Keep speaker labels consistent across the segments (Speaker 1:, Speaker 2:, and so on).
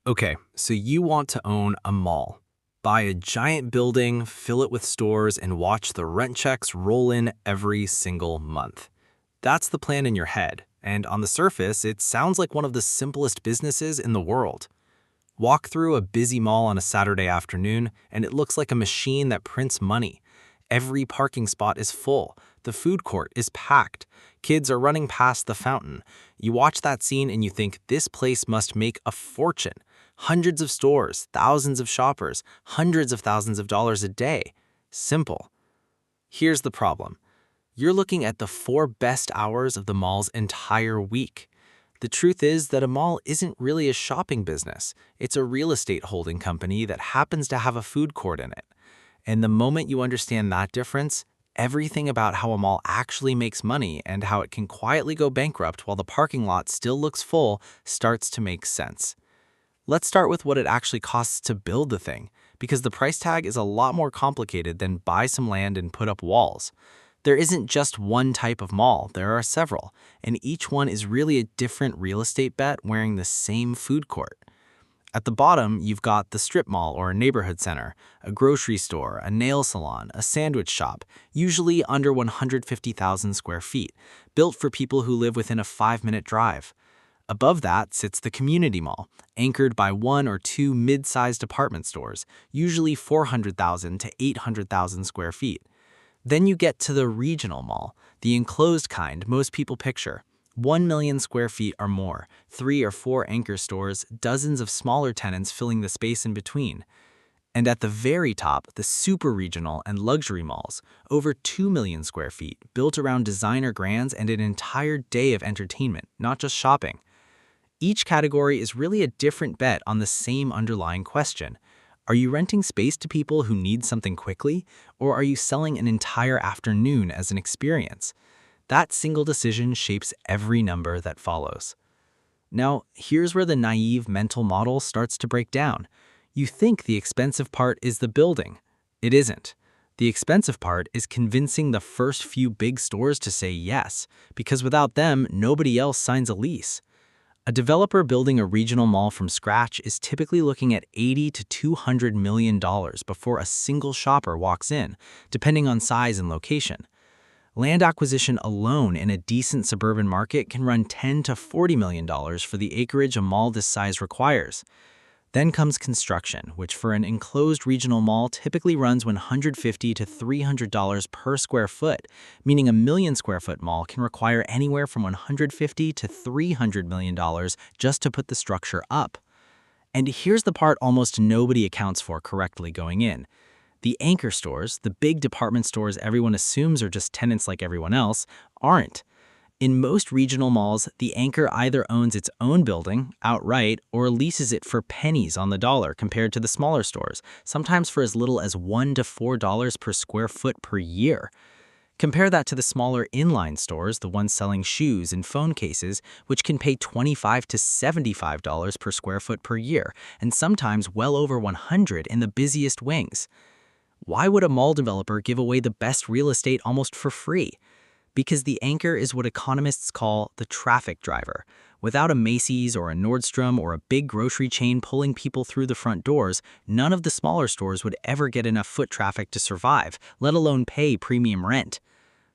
Speaker 1: Okay, so you want to own a mall. Buy a giant building, fill it with stores, and watch the rent checks roll in every single month. That's the plan in your head, and on the surface, it sounds like one of the simplest businesses in the world. Walk through a busy mall on a Saturday afternoon, and it looks like a machine that prints money. Every parking spot is full. The food court is packed. Kids are running past the fountain. You watch that scene and you think this place must make a fortune. Hundreds of stores, thousands of shoppers, hundreds of thousands of dollars a day. Simple. Here's the problem. You're looking at the 4 best hours of the mall's entire week. The truth is that a mall isn't really a shopping business. It's a real estate holding company that happens to have a food court in it. And the moment you understand that difference, everything about how a mall actually makes money and how it can quietly go bankrupt while the parking lot still looks full starts to make sense. Let's start with what it actually costs to build the thing, because the price tag is a lot more complicated than buy some land and put up walls. There isn't just one type of mall, there are several, and each one is really a different real estate bet wearing the same food court. At the bottom, you've got the strip mall or a neighborhood center, a grocery store, a nail salon, a sandwich shop, usually under 150,000 square feet, built for people who live within a 5-minute drive. Above that sits the community mall, anchored by 1 or 2 mid-sized department stores, usually 400,000 to 800,000 square feet. Then you get to the regional mall, the enclosed kind most people picture. 1 million square feet or more, 3 or 4 anchor stores, dozens of smaller tenants filling the space in between. And at the very top, the super regional and luxury malls, over 2 million square feet, built around designer brands and an entire day of entertainment, not just shopping. Each category is really a different bet on the same underlying question. Are you renting space to people who need something quickly, or are you selling an entire afternoon as an experience? That single decision shapes every number that follows. Now, here's where the naive mental model starts to break down. You think the expensive part is the building. It isn't. The expensive part is convincing the first few big stores to say yes, because without them, nobody else signs a lease. A developer building a regional mall from scratch is typically looking at $80 to $200 million before a single shopper walks in, depending on size and location. Land acquisition alone in a decent suburban market can run $10 to $40 million for the acreage a mall this size requires. Then comes construction, which for an enclosed regional mall typically runs $150 to $300 per square foot, meaning a million square foot mall can require anywhere from $150 to $300 million just to put the structure up. And here's the part almost nobody accounts for correctly going in. The anchor stores, the big department stores everyone assumes are just tenants like everyone else, aren't. In most regional malls, the anchor either owns its own building outright or leases it for pennies on the dollar compared to the smaller stores, sometimes for as little as $1 to $4 per square foot per year. Compare that to the smaller inline stores, the ones selling shoes and phone cases, which can pay $25 to $75 per square foot per year, and sometimes well over $100 in the busiest wings. Why would a mall developer give away the best real estate almost for free? Because the anchor is what economists call the traffic driver. Without a Macy's or a Nordstrom or a big grocery chain pulling people through the front doors, none of the smaller stores would ever get enough foot traffic to survive, let alone pay premium rent.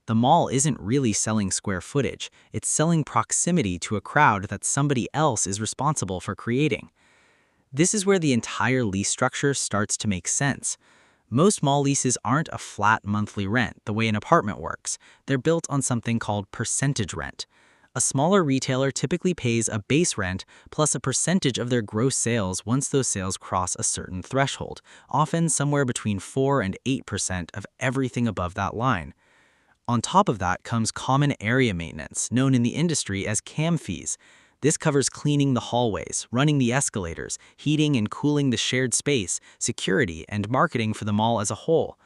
Speaker 1: The mall isn't really selling square footage, it's selling proximity to a crowd that somebody else is responsible for creating. This is where the entire lease structure starts to make sense. Most mall leases aren't a flat monthly rent the way an apartment works. They're built on something called percentage rent. A smaller retailer typically pays a base rent plus a percentage of their gross sales once those sales cross a certain threshold, often somewhere between 4 and 8% of everything above that line. On top of that comes common area maintenance, known in the industry as CAM fees. This covers cleaning the hallways, running the escalators, heating and cooling the shared space, security, and marketing for the mall as a whole.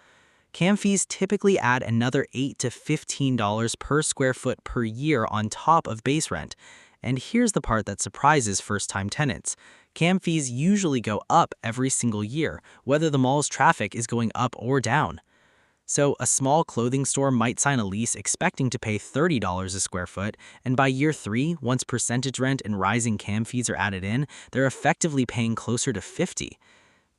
Speaker 1: CAM fees typically add another $8 to $15 per square foot per year on top of base rent. And here's the part that surprises first-time tenants. CAM fees usually go up every single year, whether the mall's traffic is going up or down.
Speaker 2: So, a small clothing store might sign a lease expecting to pay $30 a square foot, and by year 3, once percentage rent and rising CAM fees are added in, they're effectively paying closer to 50.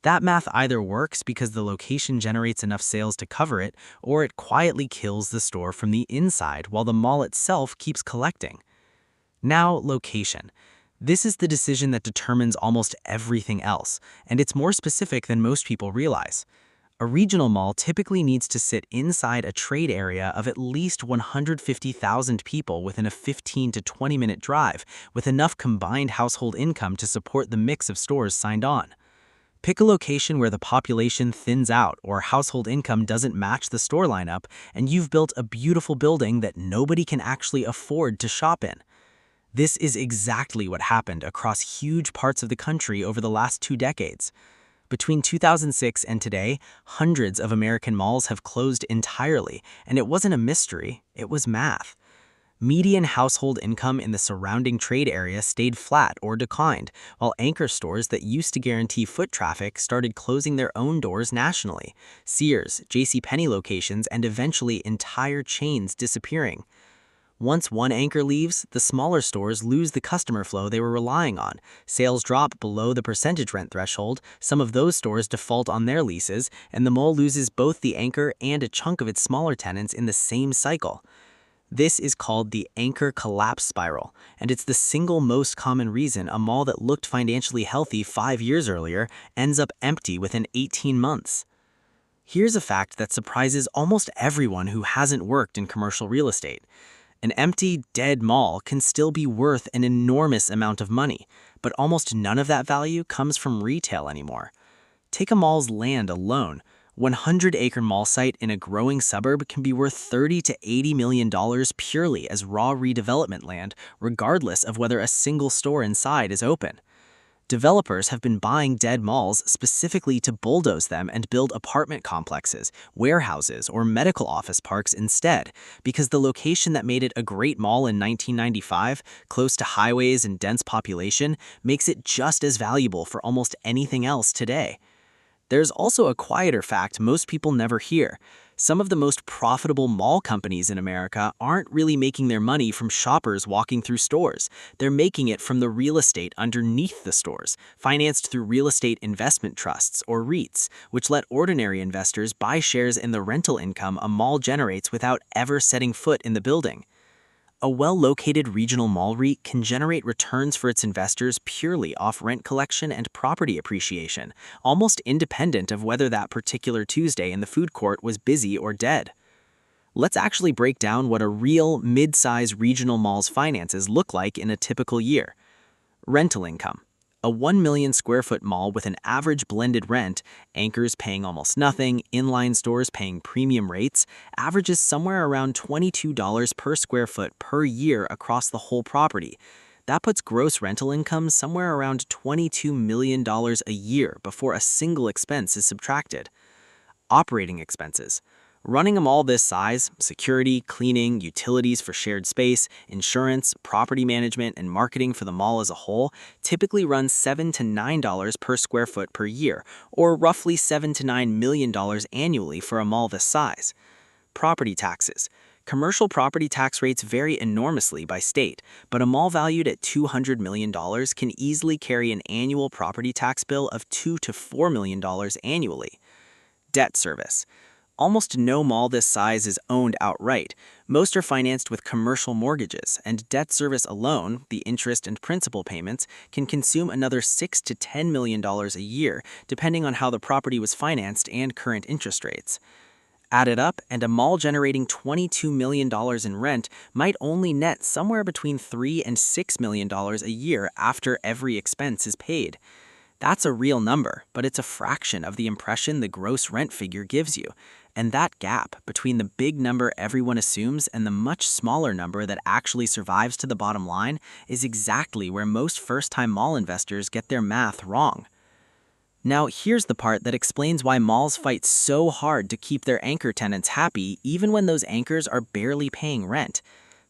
Speaker 2: That math either works because the location generates enough sales to cover it, or it quietly kills the store from the inside while the mall itself keeps collecting. Now, location. This is the decision that determines almost everything else, and it's more specific than most people realize. A regional mall typically needs to sit inside a trade area of at least 150,000 people within a 15 to 20-minute drive, with enough combined household income to support the mix of stores signed on. Pick a location where the population thins out or household income doesn't match the store lineup, and you've built a beautiful building that nobody can actually afford to shop in. This is exactly what happened across huge parts of the country over the last 2 decades. Between 2006 and today, hundreds of American malls have closed entirely, and it wasn't a mystery, it was math. Median household income in the surrounding trade area stayed flat or declined, while anchor stores that used to guarantee foot traffic started closing their own doors nationally. Sears, JCPenney locations, and eventually entire chains disappearing. Once one anchor leaves, the smaller stores lose the customer flow they were relying on. Sales drop below the percentage rent threshold, some of those stores default on their leases, and the mall loses both the anchor and a chunk of its smaller tenants in the same cycle. This is called the anchor collapse spiral, and it's the single most common reason a mall that looked financially healthy 5 years earlier ends up empty within 18 months. Here's a fact that surprises almost everyone who hasn't worked in commercial real estate. An empty, dead mall can still be worth an enormous amount of money, but almost none of that value comes from retail anymore. Take a mall's land alone. 100-acre mall site in a growing suburb can be worth $30 to $80 million purely as raw redevelopment land, regardless of whether a single store inside is open. Developers have been buying dead malls specifically to bulldoze them and build apartment complexes, warehouses, or medical office parks instead, because the location that made it a great mall in 1995, close to highways and dense population, makes it just as valuable for almost anything else today. There's also a quieter fact most people never hear. Some of the most profitable mall companies in America aren't really making their money from shoppers walking through stores. They're making it from the real estate underneath the stores, financed through real estate investment trusts or REITs, which let ordinary investors buy shares in the rental income a mall generates without ever setting foot in the building. A well-located regional mall REIT can generate returns for its investors purely off rent collection and property appreciation, almost independent of whether that particular Tuesday in the food court was busy or dead. Let's actually break down what a real mid-size regional mall's finances look like in a typical year. Rental income. A 1 million square foot mall with an average blended rent, anchors paying almost nothing, inline stores paying premium rates, averages somewhere around $22 per square foot per year across the whole property. That puts gross rental income somewhere around $22 million a year before a single expense is subtracted. Operating expenses. Running a mall this size, security, cleaning, utilities for shared space, insurance, property management, and marketing for the mall as a whole typically runs $7 to $9 per square foot per year, or roughly $7 to $9 million annually for a mall this size. Property taxes. Commercial property tax rates vary enormously by state, but a mall valued at $200 million can easily carry an annual property tax bill of $2 to $4 million annually. Debt service. Almost no mall this size is owned outright. Most are financed with commercial mortgages, and debt service alone, the interest and principal payments, can consume another $6 to $10 million a year, depending on how the property was financed and current interest rates. Add it up, and a mall generating $22 million in rent might only net somewhere between $3 and $6 million a year after every expense is paid. That's a real number, but it's a fraction of the impression the gross rent figure gives you. And that gap between the big number everyone assumes and the much smaller number that actually survives to the bottom line is exactly where most first-time mall investors get their math wrong. Now, here's the part that explains why malls fight so hard to keep their anchor tenants happy even when those anchors are barely paying rent.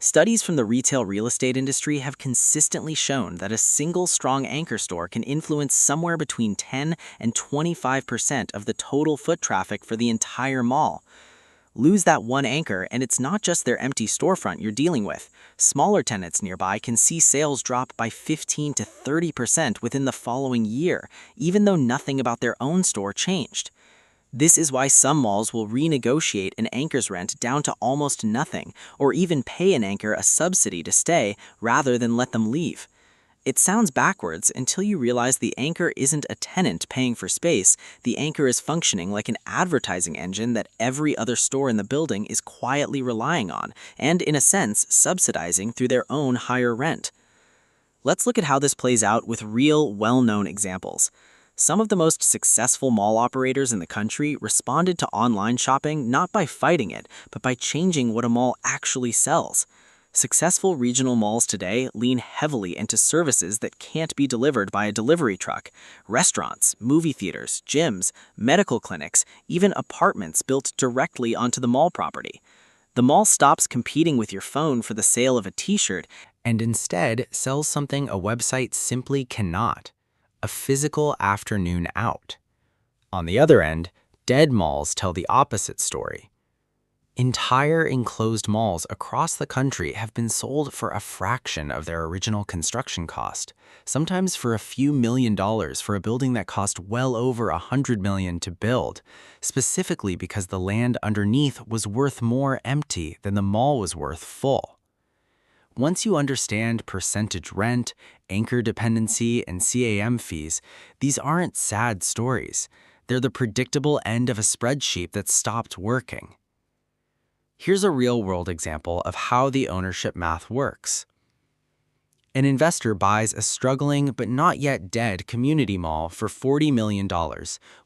Speaker 2: Studies from the retail real estate industry have consistently shown that a single strong anchor store can influence somewhere between 10 and 25% of the total foot traffic for the entire mall. Lose that one anchor, and it's not just their empty storefront you're dealing with. Smaller tenants nearby can see sales drop by 15 to 30% within the following year, even though nothing about their own store changed. This is why some malls will renegotiate an anchor's rent down to almost nothing, or even pay an anchor a subsidy to stay rather than let them leave. It sounds backwards until you realize the anchor isn't a tenant paying for space. The anchor is functioning like an advertising engine that every other store in the building is quietly relying on, and in a sense, subsidizing through their own higher rent. Let's look at how this plays out with real, well-known examples. Some of the most successful mall operators in the country responded to online shopping not by fighting it, but by changing what a mall actually sells. Successful regional malls today lean heavily into services that can't be delivered by a delivery truck. Restaurants, movie theaters, gyms, medical clinics, even apartments built directly onto the mall property. The mall stops competing with your phone for the sale of a t-shirt
Speaker 1: And instead sells something a website simply cannot: a physical afternoon out. On the other end, dead malls tell the opposite story. Entire enclosed malls across the country have been sold for a fraction of their original construction cost, sometimes for a few $1 million for a building that cost well over $100 million to build, specifically because the land underneath was worth more empty than the mall was worth full. Once you understand percentage rent, anchor dependency, and CAM fees, these aren't sad stories. They're the predictable end of a spreadsheet that stopped working. Here's a real-world example of how the ownership math works. An investor buys a struggling but not yet dead community mall for $40 million,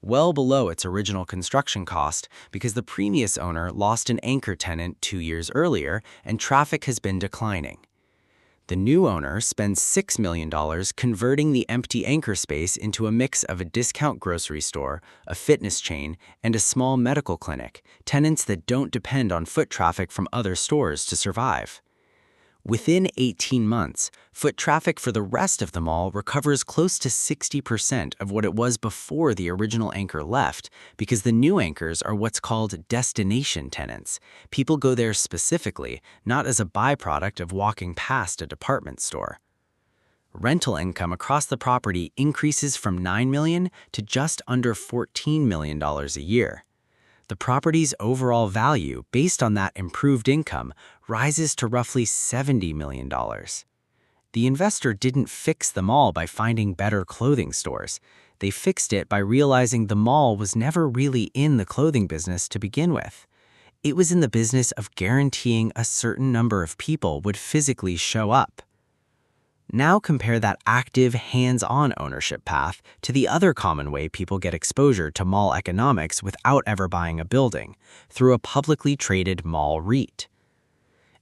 Speaker 1: well below its original construction cost because the previous owner lost an anchor tenant 2 years earlier and traffic has been declining. The new owner spends $6 million converting the empty anchor space into a mix of a discount grocery store, a fitness chain, and a small medical clinic, tenants that don't depend on foot traffic from other stores to survive. Within 18 months, foot traffic for the rest of the mall recovers close to 60% of what it was before the original anchor left, because the new anchors are what's called destination tenants. People go there specifically, not as a byproduct of walking past a department store. Rental income across the property increases from $9 million to just under $14 million a year. The property's overall value, based on that improved income, rises to roughly $70 million. The investor didn't fix the mall by finding better clothing stores. They fixed it by realizing the mall was never really in the clothing business to begin with. It was in the business of guaranteeing a certain number of people would physically show up. Now compare that active, hands-on ownership path to the other common way people get exposure to mall economics without ever buying a building, through a publicly traded mall REIT.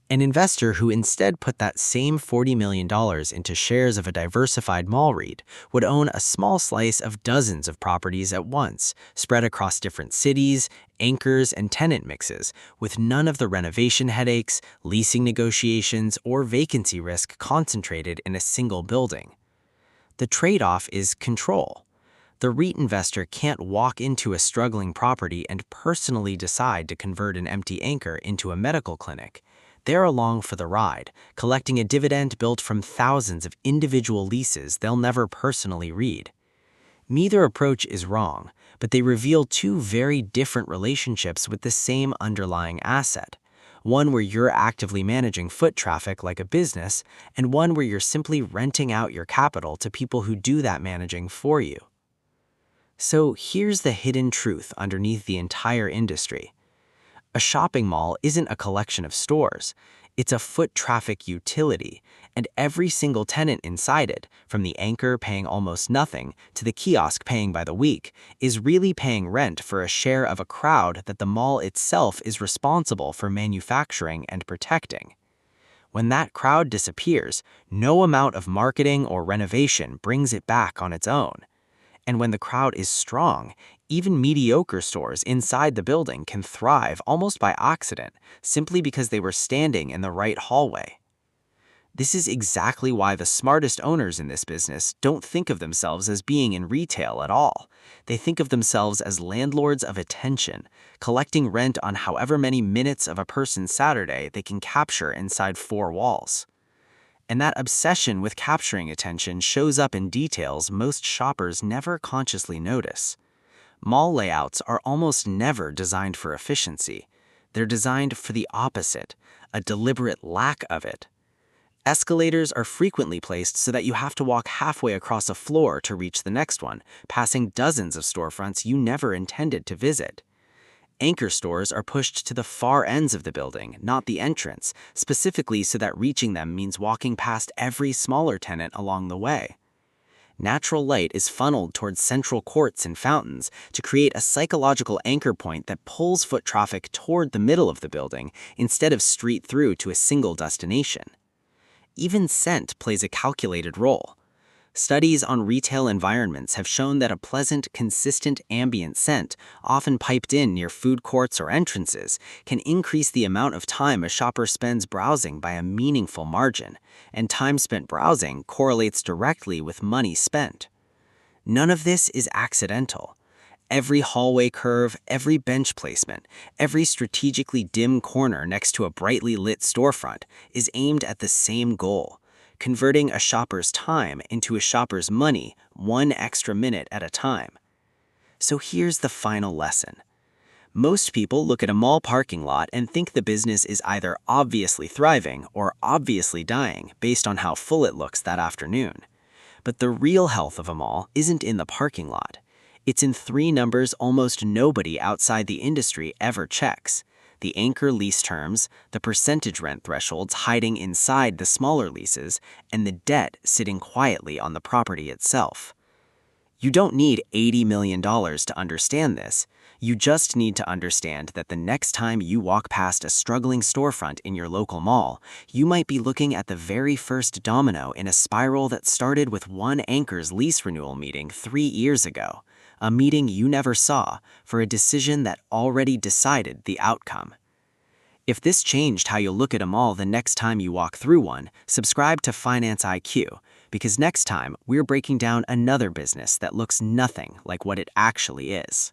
Speaker 1: An investor who instead put that same $40 million into shares of a diversified mall REIT would own a small slice of dozens of properties at once, spread across different cities, anchors, and tenant mixes, with none of the renovation headaches, leasing negotiations, or vacancy risk concentrated in a single building. The trade-off is control. The REIT investor can't walk into a struggling property and personally decide to convert an empty anchor into a medical clinic. They're along for the ride, collecting a dividend built from thousands of individual leases they'll never personally read. Neither approach is wrong, but they reveal two very different relationships with the same underlying asset. One where you're actively managing foot traffic like a business, and one where you're simply renting out your capital to people who do that managing for you. So here's the hidden truth underneath the entire industry. A shopping mall isn't a collection of stores. It's a foot traffic utility, and every single tenant inside it, from the anchor paying almost nothing to the kiosk paying by the week, is really paying rent for a share of a crowd that the mall itself is responsible for manufacturing and protecting. When that crowd disappears, no amount of marketing or renovation brings it back on its own. And when the crowd is strong, even mediocre stores inside the building can thrive almost by accident, simply because they were standing in the right hallway.
Speaker 2: This is exactly why the smartest owners in this business don't think of themselves as being in retail at all. They think of themselves as landlords of attention, collecting rent on however many minutes of a person's Saturday they can capture inside four walls. And that obsession with capturing attention shows up in details most shoppers never consciously notice. Mall layouts are almost never designed for efficiency. They're designed for the opposite, a deliberate lack of it. Escalators are frequently placed so that you have to walk halfway across a floor to reach the next one, passing dozens of storefronts you never intended to visit. Anchor stores are pushed to the far ends of the building, not the entrance, specifically so that reaching them means walking past every smaller tenant along the way. Natural light is funneled towards central courts and fountains to create a psychological anchor point that pulls foot traffic toward the middle of the building instead of straight through to a single destination. Even scent plays a calculated role. Studies on retail environments have shown that a pleasant, consistent ambient scent, often piped in near food courts or entrances, can increase the amount of time a shopper spends browsing by a meaningful margin, and time spent browsing correlates directly with money spent. None of this is accidental. Every hallway curve, every bench placement, every strategically dim corner next to a brightly lit storefront is aimed at the same goal: converting a shopper's time into a shopper's money one extra minute at a time. So here's the final lesson. Most people look at a mall parking lot and think the business is either obviously thriving or obviously dying based on how full it looks that afternoon. But the real health of a mall isn't in the parking lot. It's in three numbers almost nobody outside the industry ever checks: the anchor lease terms, the percentage rent thresholds hiding inside the smaller leases, and the debt sitting quietly on the property itself. You don't need $80 million to understand this. You just need to understand that the next time you walk past a struggling storefront in your local mall, you might be looking at the very first domino in a spiral that started with one anchor's lease renewal meeting 3 years ago. A meeting you never saw for a decision that already decided the outcome. If this changed how you look at a mall the next time you walk through one, subscribe to Finance IQ, because next time we're breaking down another business that looks nothing like what it actually is.